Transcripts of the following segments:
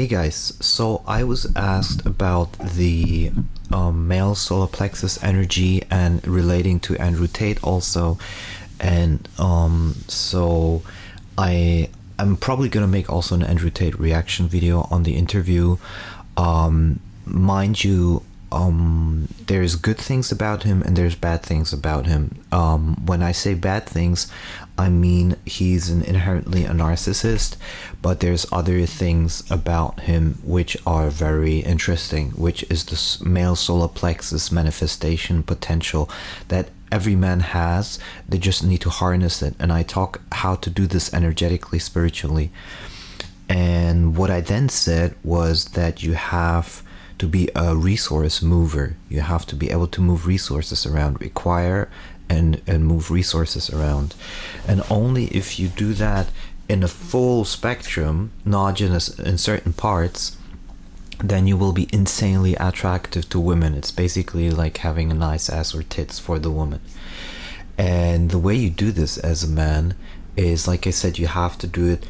Hey guys, so I was asked about the male solar plexus energy and relating to Andrew Tate also, and so I'm probably gonna make also an Andrew Tate reaction video on the interview. Mind you, there's good things about him and there's bad things about him. When I say bad things, I mean he's inherently a narcissist, but there's other things about him which are very interesting, which is the male solar plexus manifestation potential that every man has. They just need to harness it, and I talk how to do this energetically, spiritually. And what I then said was that you have to be a resource mover. You have to be able to move resources around, acquire and move resources around. And only if you do that in a full spectrum, not just in certain parts, then you will be insanely attractive to women. It's basically like having a nice ass or tits for the woman. And the way you do this as a man is, like I said, you have to do it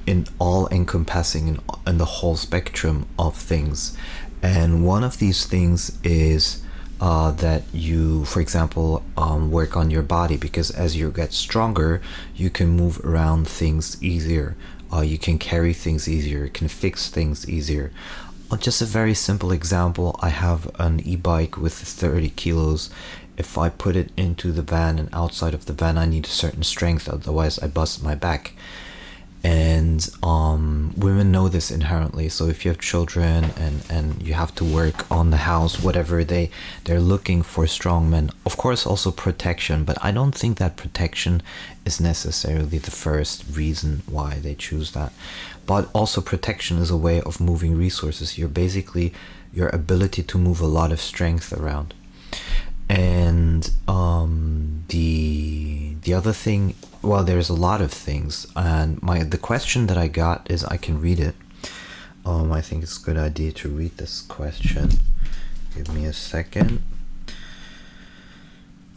in all encompassing in the whole spectrum of things. And one of these things is that you, for example, work on your body, because as you get stronger, you can move around things easier. You can carry things easier, you can fix things easier. Just a very simple example, I have an e-bike with 30 kilos. If I put it into the van and outside of the van, I need a certain strength, otherwise I bust my back. And women know this inherently. So if you have children and you have to work on the house, whatever, they're looking for strong men. Of course also protection, but I don't think that protection is necessarily the first reason why they choose that. But also protection is a way of moving resources. You're basically your ability to move a lot of strength around. And the other thing, well, there's a lot of things, and the question that I got is, I can read it. I think it's a good idea to read this question. Give me a second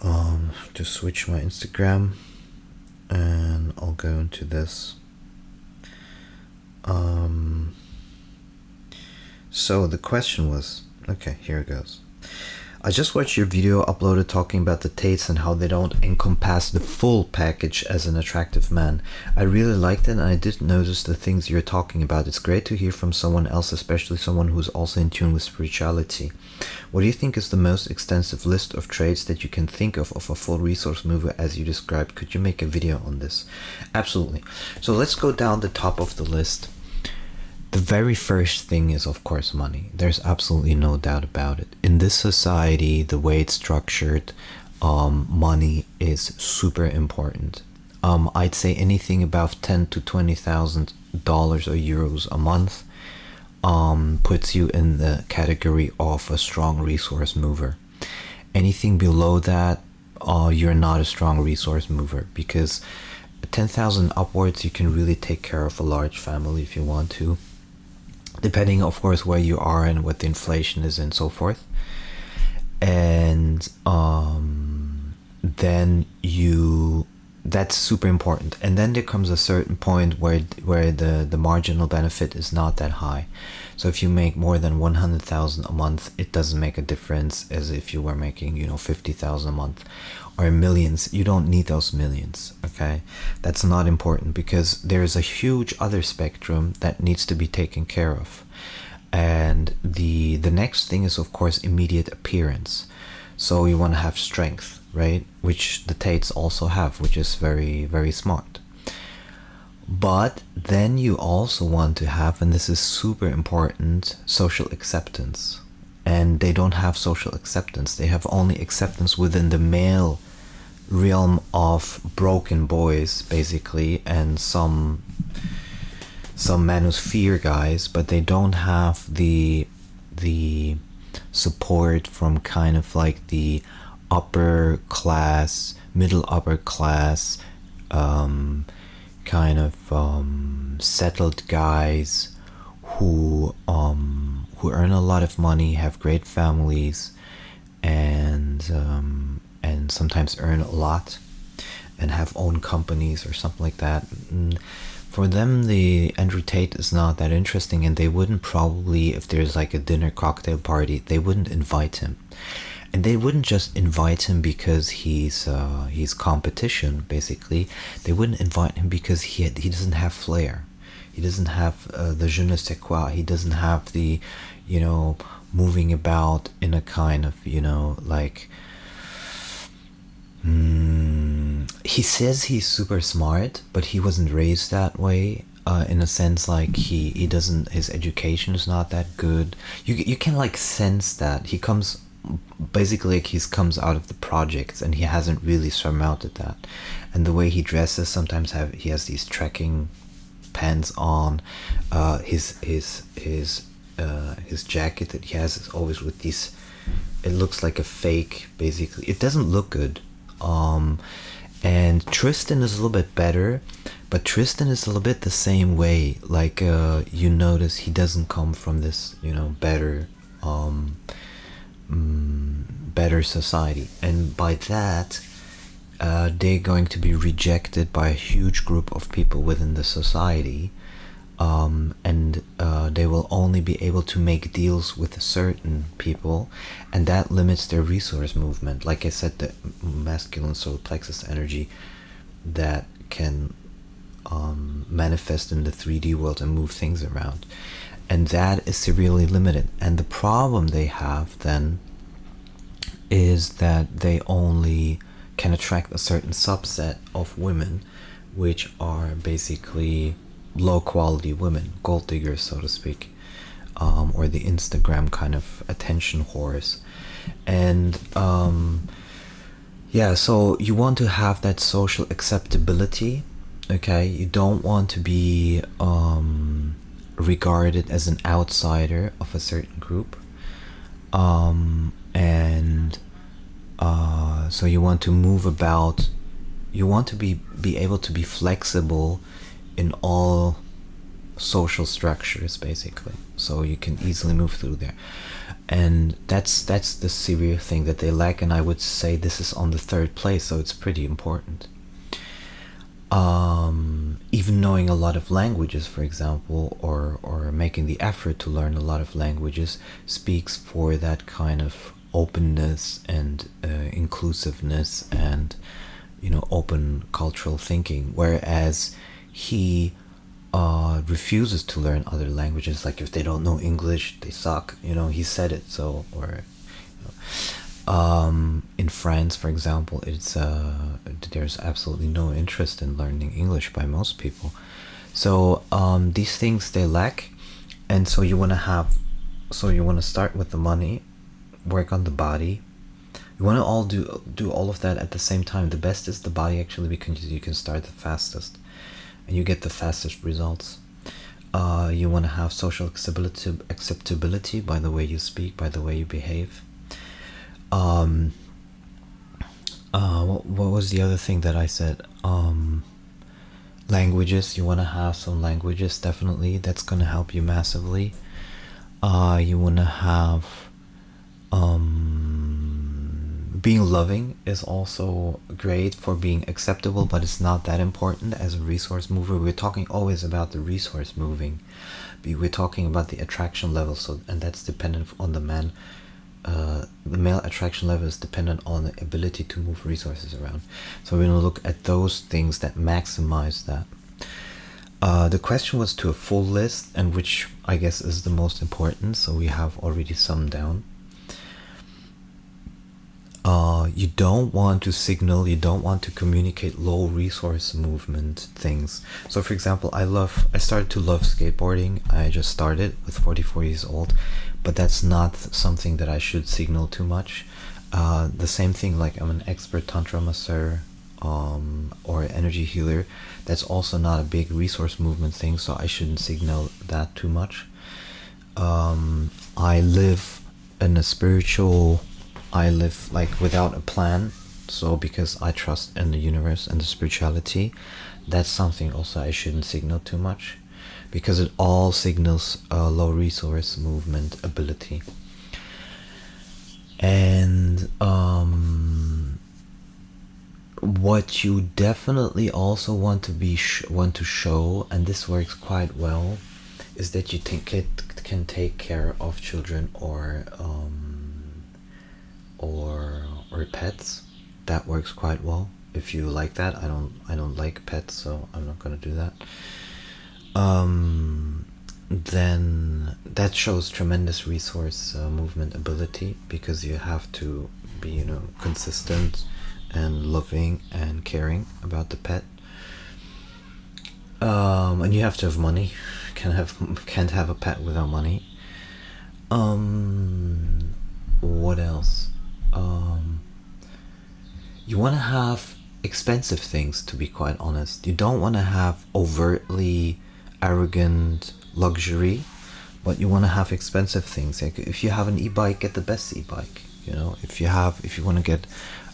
to switch my Instagram, and I'll go into this. So the question was, okay, here it goes. I just watched your video uploaded talking about the Tates and how they don't encompass the full package as an attractive man. I really liked it, and I did notice the things you're talking about. It's great to hear from someone else, especially someone who's also in tune with spirituality. What do you think is the most extensive list of traits that you can think of a full resource mover as you described? Could you make a video on this? Absolutely. So let's go down the top of the list. The very first thing is, of course, money. There's absolutely no doubt about it. In this society, the way it's structured, money is super important. I'd say anything above $10,000 to $20,000 or euros a month puts you in the category of a strong resource mover. Anything below that, you're not a strong resource mover, because 10,000 upwards, you can really take care of a large family if you want to, depending, of course, where you are and what the inflation is and so forth. And then that's super important. And then there comes a certain point where the marginal benefit is not that high. So if you make more than 100,000 a month, it doesn't make a difference as if you were making 50,000 a month or millions. You don't need those millions, okay? That's not important, because there's a huge other spectrum that needs to be taken care of. And the next thing is, of course, immediate appearance. So you want to have strength, right? Which the Tates also have, which is very, very smart. But then you also want to have, and this is super important, social acceptance. And they don't have social acceptance. They have only acceptance within the male realm of broken boys, basically, and some manosphere guys, but they don't have the support from kind of like the upper class, middle upper class, kind of settled guys who earn a lot of money, have great families, and sometimes earn a lot and have own companies or something like that. for them, the Andrew Tate is not that interesting, and they wouldn't probably, if there's like a dinner cocktail party, they wouldn't invite him. And they wouldn't just invite him because he's competition, basically. They wouldn't invite him because he doesn't have flair. He doesn't have the je ne sais quoi. He doesn't have the, moving about in a kind of, like... he says he's super smart, but he wasn't raised that way. In a sense, like he doesn't, his education is not that good. You can like sense that he comes... basically like he comes out of the projects and he hasn't really surmounted that. And the way he dresses, sometimes he has these trekking pants on. His jacket that he has is always with these, it looks like a fake, basically. It doesn't look good. And Tristan is a little bit better, but Tristan is a little bit the same way. Like you notice he doesn't come from this better better society, and by that they're going to be rejected by a huge group of people within the society, and they will only be able to make deals with certain people, and that limits their resource movement. Like I said, the masculine solar plexus energy that can manifest in the 3D world and move things around. And that is severely limited. And the problem they have then is that they only can attract a certain subset of women, which are basically low quality women, gold diggers, so to speak, or the Instagram kind of attention whores. And so you want to have that social acceptability. Okay, you don't want to be regarded as an outsider of a certain group, so you want to move about. You want to be able to be flexible in all social structures, basically, so you can easily move through there. And that's the severe thing that they lack, and I would say this is on the 3rd place, so it's pretty important. Even knowing a lot of languages, for example, or making the effort to learn a lot of languages speaks for that kind of openness and inclusiveness and open cultural thinking, whereas he refuses to learn other languages. Like if they don't know English, they suck. He said it. So, or in France, for example, it's there's absolutely no interest in learning English by most people. So these things they lack, and so you want to start with the money, work on the body. You want to all do all of that at the same time. The best is the body, actually, because you can start the fastest and you get the fastest results. You want to have social acceptability by the way you speak, by the way you behave. What was the other thing that I said? Languages. You want to have some languages, definitely. That's going to help you massively. You want to have being loving is also great for being acceptable, but it's not that important as a resource mover. We're talking always about the resource moving. We're talking about the attraction level, and that's dependent on the man. The male attraction level is dependent on the ability to move resources around. So we're going to look at those things that maximize that. The question was to a full list, and which I guess is the most important, so we have already summed down. You don't want to signal, you don't want to communicate low resource movement things. So for example, I started to love skateboarding. I just started with 44 years old, but that's not something that I should signal too much. The same thing, like I'm an expert tantra masseur or energy healer. That's also not a big resource movement thing, so I shouldn't signal that too much. I live like without a plan, so because I trust in the universe and the spirituality, that's something also I shouldn't signal too much, because it all signals low resource movement ability. And What you definitely also want to show, and this works quite well, is that you think it can take care of children or pets. That works quite well. If you like that, I don't like pets, so I'm not gonna do that. Then that shows tremendous resource movement ability, because you have to be, consistent and loving and caring about the pet. And you have to have money. Can't have a pet without money. What else? You want to have expensive things, to be quite honest. You don't want to have overtly arrogant luxury, but you want to have expensive things. Like if you have an e-bike, get the best e-bike. If you want to get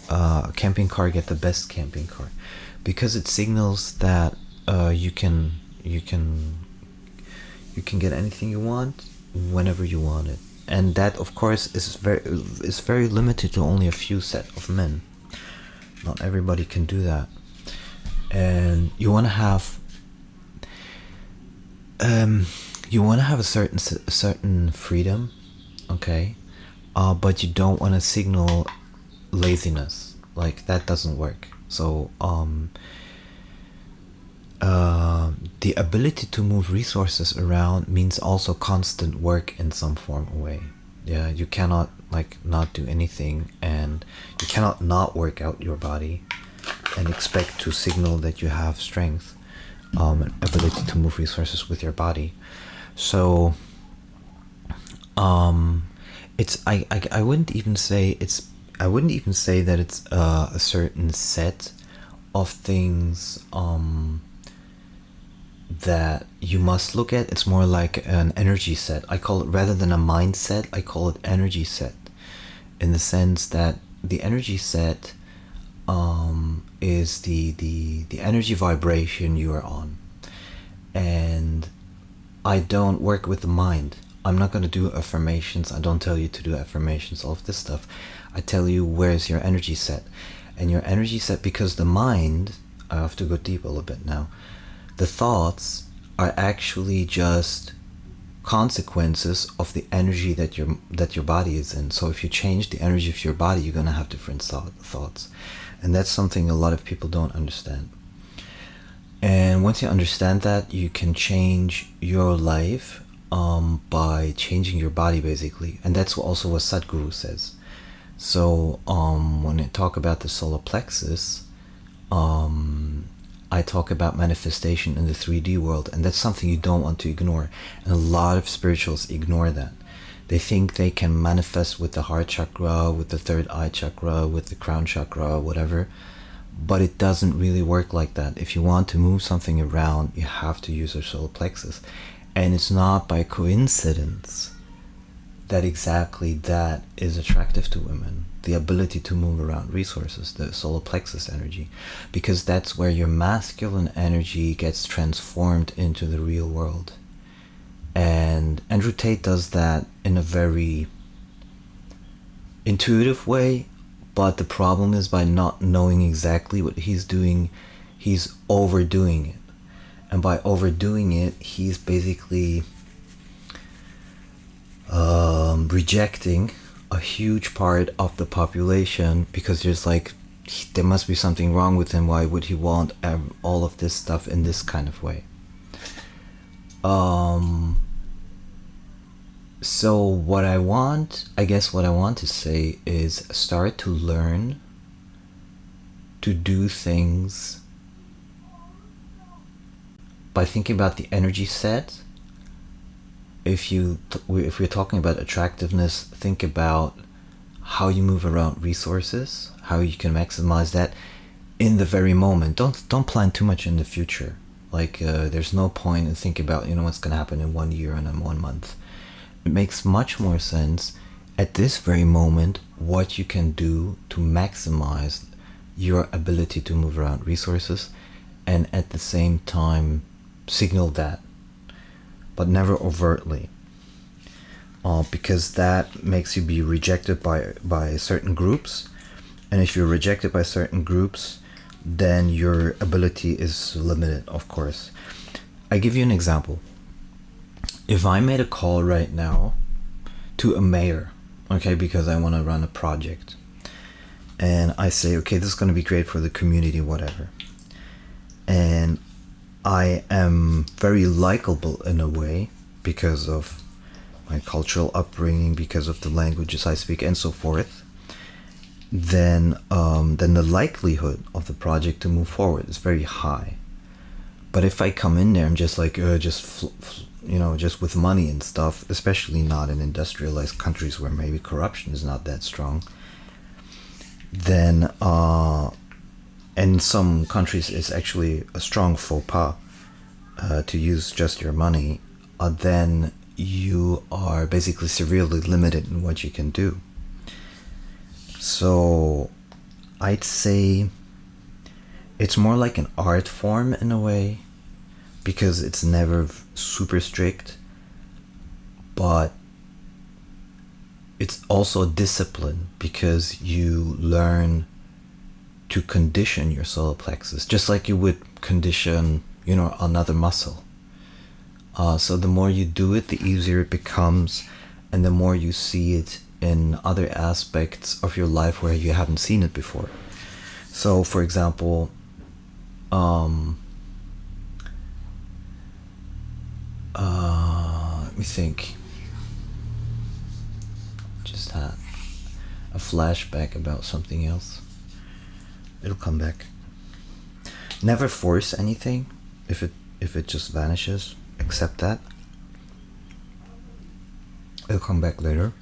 a camping car, get the best camping car, because it signals that you can get anything you want whenever you want it. And that, of course, is very limited to only a few set of men. Not everybody can do that. And you want to have a certain freedom, okay, but you don't want to signal laziness. Like, that doesn't work. So the ability to move resources around means also constant work in some form or way. Yeah, you cannot not do anything, and you cannot not work out your body and expect to signal that you have strength, ability to move resources with your body. So it's I wouldn't even say that it's a certain set of things that you must look at. It's more like an energy set. I call it, rather than a mindset, I call it energy set, in the sense that the energy set is the energy vibration you are on. And I don't work with the mind. I'm not going to do affirmations. I don't tell you to do affirmations, all of this stuff. I tell you where's your energy set. And your energy set, because the mind, I have to go deep a little bit now, the thoughts are actually just consequences of the energy that your body is in. So if you change the energy of your body, you're going to have different thoughts. And that's something a lot of people don't understand. And once you understand that, you can change your life by changing your body, basically. And that's also what Sadhguru says. So when I talk about the solar plexus, I talk about manifestation in the 3D world, and that's something you don't want to ignore. And a lot of spirituals ignore that. They think they can manifest with the heart chakra, with the third eye chakra, with the crown chakra, whatever. But it doesn't really work like that. If you want to move something around, you have to use your solar plexus. And it's not by coincidence that exactly that is attractive to women. The ability to move around resources, the solar plexus energy, because that's where your masculine energy gets transformed into the real world. And Andrew Tate does that in a very intuitive way, but the problem is, by not knowing exactly what he's doing, he's overdoing it. And by overdoing it, he's basically rejecting a huge part of the population, because there must be something wrong with him. Why would he want all of this stuff in this kind of way? So what I want to say is, start to learn to do things by thinking about the energy set. If we're talking about attractiveness, think about how you move around resources, how you can maximize that in the very moment. Don't plan too much in the future. There's no point in thinking about what's going to happen in 1 year and in 1 month. It makes much more sense at this very moment what you can do to maximize your ability to move around resources, and at the same time signal that, but never overtly, because that makes you be rejected by certain groups. And if you're rejected by certain groups, then your ability is limited, of course. I give you an example. If I made a call right now to a mayor, okay, because I want to run a project, and I say, okay, this is going to be great for the community, whatever, and I am very likable in a way because of my cultural upbringing, because of the languages I speak, and so forth, then the likelihood of the project to move forward is very high. But if I come in there and just like just with money and stuff, especially not in industrialized countries where maybe corruption is not that strong, then in some countries it's actually a strong faux pas to use just your money, then you are basically severely limited in what you can do. So I'd say it's more like an art form in a way, because it's never super strict, but it's also a discipline because you learn to condition your solar plexus, just like you would condition, another muscle. So the more you do it, the easier it becomes, and the more you see it in other aspects of your life where you haven't seen it before. So, for example, let me think. Just had a flashback about something else. It'll come back. Never force anything. If it just vanishes, accept that. It'll come back later.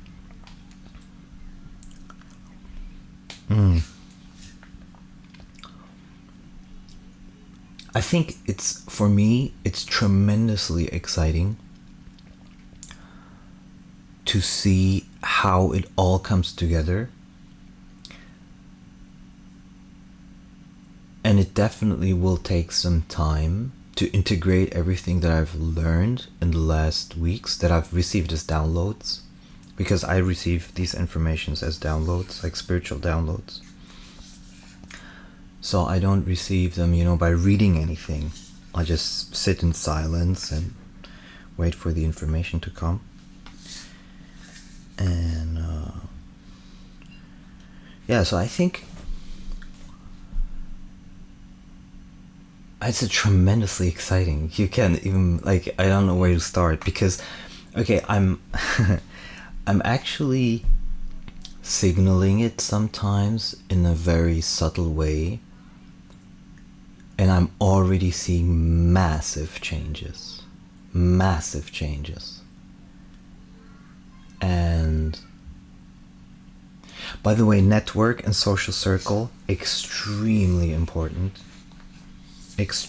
I think for me, it's tremendously exciting to see how it all comes together. And it definitely will take some time to integrate everything that I've learned in the last weeks, that I've received as downloads, because I receive these informations as downloads, like spiritual downloads. So I don't receive them, by reading anything. I just sit in silence and wait for the information to come. And so I think it's a tremendously exciting. You can't even, I don't know where to start, because, okay, I'm actually signaling it sometimes in a very subtle way, and I'm already seeing massive changes. And by the way, network and social circle, extremely important, because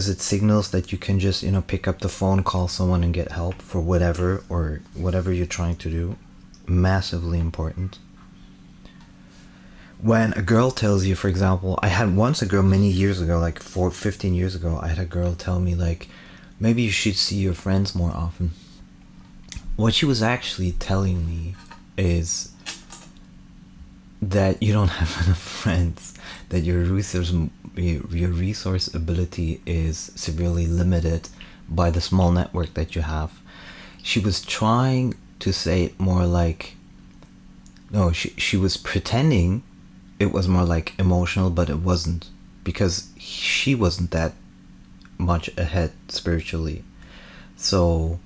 it signals that you can just pick up the phone, call someone and get help for whatever you're trying to do. Massively important. When a girl tells you, for example, I had once a girl many years ago, 15 years ago, I had a girl tell me, maybe you should see your friends more often. What she was actually telling me is that you don't have enough friends, that your resource ability is severely limited by the small network that you have. She was trying to say it more like, no, she was pretending it was more like emotional, but it wasn't, because she wasn't that much ahead spiritually. So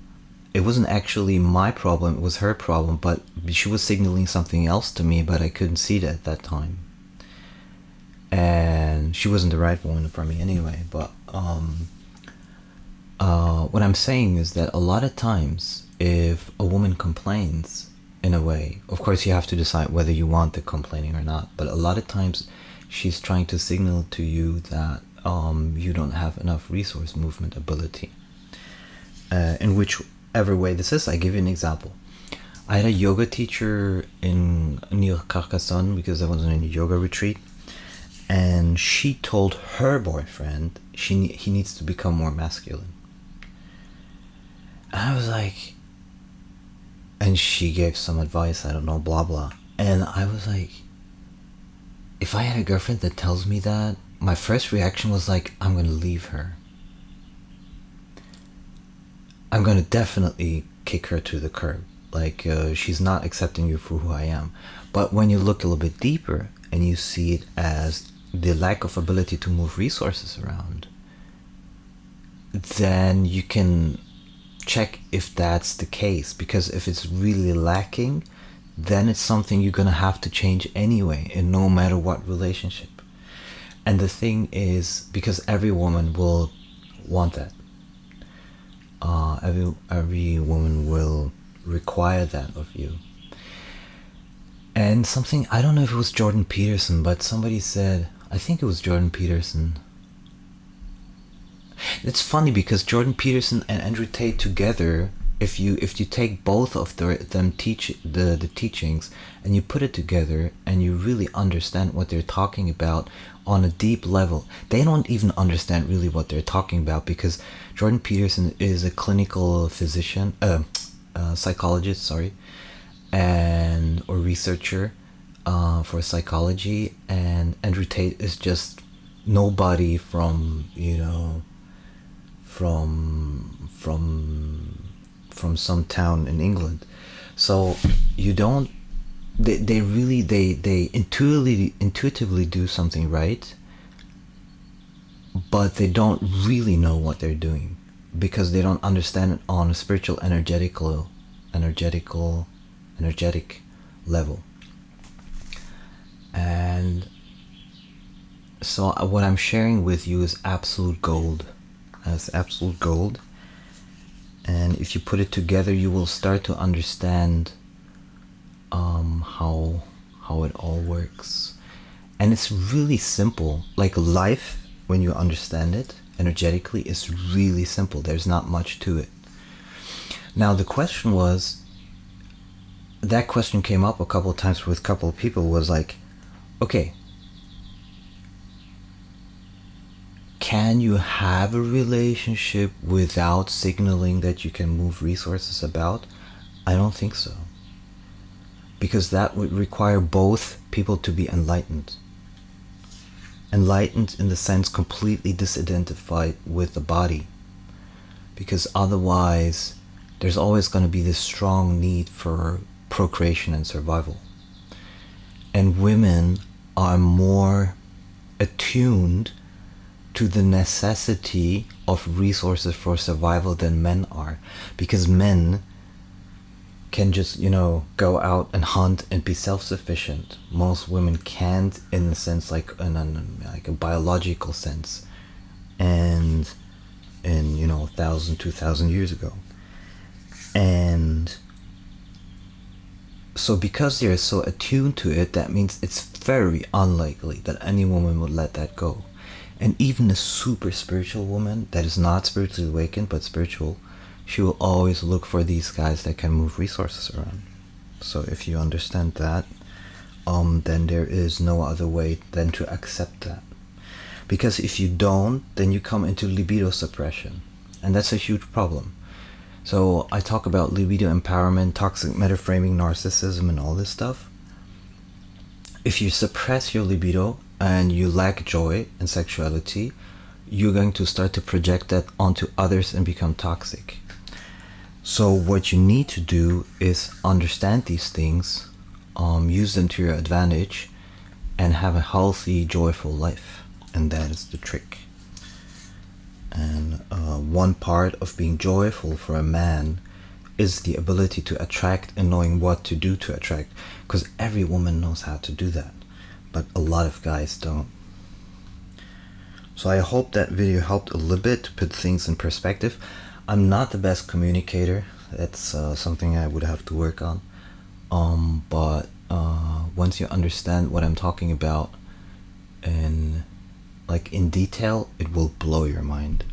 it wasn't actually my problem, it was her problem, but she was signaling something else to me, but I couldn't see that at that time. And she wasn't the right woman for me anyway. But what I'm saying is that a lot of times, if a woman complains, in a way, of course you have to decide whether you want the complaining or not, but a lot of times she's trying to signal to you that you don't have enough resource movement ability. In whichever way this is, I give you an example. I had a yoga teacher in near Carcassonne, because I was in a yoga retreat, and she told her boyfriend he needs to become more masculine. And I was like, and she gave some advice, I don't know, blah blah, and I was like, if I had a girlfriend that tells me that, my first reaction was like, I'm going to leave her. I'm going to definitely kick her to the curb. Like, she's not accepting you for who I am. But when you look a little bit deeper and you see it as the lack of ability to move resources around, then you can check if that's the case. Because if it's really lacking, then it's something you're going to have to change anyway, in no matter what relationship. And the thing is, because every woman will want that. Every woman will require that of you. And something, I don't know if it was Jordan Peterson, but somebody said, I think it was Jordan Peterson. It's funny because Jordan Peterson and Andrew Tate together, if you take both of them the teachings and you put it together and you really understand what they're talking about on a deep level, they don't even understand really what they're talking about, because Jordan Peterson is a clinical physician, psychologist, sorry, or researcher for psychology, and Andrew Tate is just nobody from some town in England. So you don't, they intuitively do something right, but they don't really know what they're doing, because they don't understand it on a spiritual energetic level. And so what I'm sharing with you is absolute gold. As absolute gold. And if you put it together, you will start to understand how it all works. And it's really simple. Like life, when you understand it energetically, is really simple. There's not much to it. Now the question was, that question came up a couple of times with a couple of people, was like, okay, can you have a relationship without signaling that you can move resources about? I don't think so. Because that would require both people to be enlightened. Enlightened in the sense completely disidentified with the body. Because otherwise, there's always going to be this strong need for procreation and survival. And women are more attuned to the necessity of resources for survival than men are, because men can just go out and hunt and be self-sufficient. Most women can't, in a sense, like a biological sense, and in 1,000, 2,000 years ago. And so because they're so attuned to it, that means it's very unlikely that any woman would let that go. And even a super spiritual woman that is not spiritually awakened but spiritual, she will always look for these guys that can move resources around. So if you understand that, then there is no other way than to accept that. Because if you don't, then you come into libido suppression, and that's a huge problem. So I talk about libido empowerment, toxic metaframing, narcissism, and all this stuff. If you suppress your libido and you lack joy and sexuality, you're going to start to project that onto others and become toxic. So what you need to do is understand these things, use them to your advantage, and have a healthy, joyful life. And that is the trick. And one part of being joyful for a man is the ability to attract and knowing what to do to attract, because every woman knows how to do that, but a lot of guys don't. So I hope that video helped a little bit to put things in perspective. I'm not the best communicator. That's something I would have to work on. But once you understand what I'm talking about and in detail, it will blow your mind.